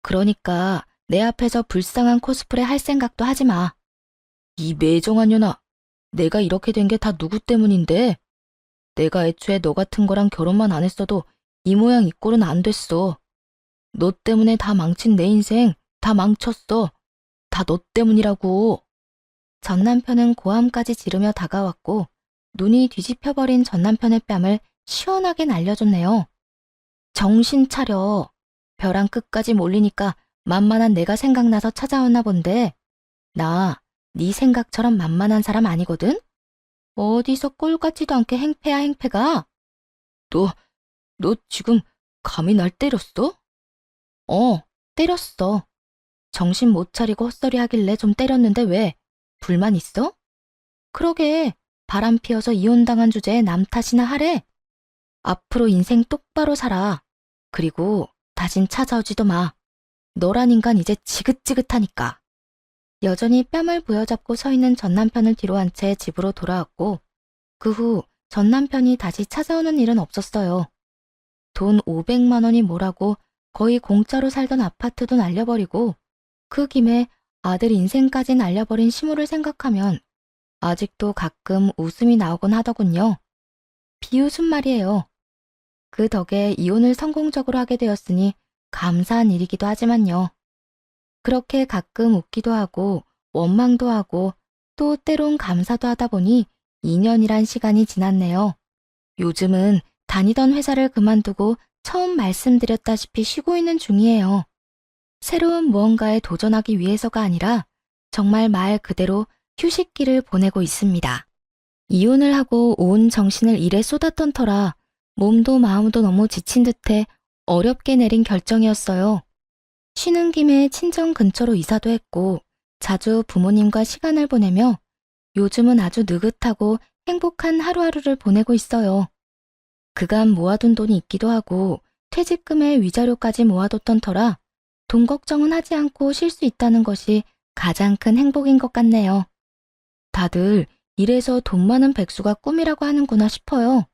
그러니까 내 앞에서 불쌍한 코스프레 할 생각도 하지 마. 이 매정한 년아, 내가 이렇게 된 게 다 누구 때문인데? 내가 애초에 너 같은 거랑 결혼만 안 했어도 이 모양 이 꼴은 안 됐어. 너 때문에 다 망친 내 인생 다 망쳤어. 다 너 때문이라고. 전 남편은 고함까지 지르며 다가왔고 눈이 뒤집혀버린 전 남편의 뺨을 시원하게 날려줬네요. 정신 차려. 벼랑 끝까지 몰리니까 만만한 내가 생각나서 찾아왔나 본데 나 네 생각처럼 만만한 사람 아니거든? 어디서 꼴 같지도 않게 행패야 행패가? 너 지금 감히 날 때렸어? 때렸어. 정신 못 차리고 헛소리 하길래 좀 때렸는데 왜? 불만 있어? 그러게 바람 피워서 이혼당한 주제에 남 탓이나 하래? 앞으로 인생 똑바로 살아. 그리고 다신 찾아오지도 마. 너란 인간 이제 지긋지긋하니까. 여전히 뺨을 부여잡고 서 있는 전 남편을 뒤로 한 채 집으로 돌아왔고 그 후 전 남편이 다시 찾아오는 일은 없었어요. 돈 500만 원이 뭐라고 거의 공짜로 살던 아파트도 날려버리고 그 김에 아들 인생까지 날려버린 시모를 생각하면 아직도 가끔 웃음이 나오곤 하더군요. 비웃음 말이에요. 그 덕에 이혼을 성공적으로 하게 되었으니 감사한 일이기도 하지만요. 그렇게 가끔 웃기도 하고 원망도 하고 또 때론 감사도 하다 보니 2년이란 시간이 지났네요. 요즘은 다니던 회사를 그만두고 처음 말씀드렸다시피 쉬고 있는 중이에요. 새로운 무언가에 도전하기 위해서가 아니라 정말 말 그대로 휴식기를 보내고 있습니다. 이혼을 하고 온 정신을 일에 쏟았던 터라 몸도 마음도 너무 지친 듯해 어렵게 내린 결정이었어요. 쉬는 김에 친정 근처로 이사도 했고 자주 부모님과 시간을 보내며 요즘은 아주 느긋하고 행복한 하루하루를 보내고 있어요. 그간 모아둔 돈이 있기도 하고 퇴직금의 위자료까지 모아뒀던 터라 돈 걱정은 하지 않고 쉴 수 있다는 것이 가장 큰 행복인 것 같네요. 다들 이래서 돈 많은 백수가 꿈이라고 하는구나 싶어요.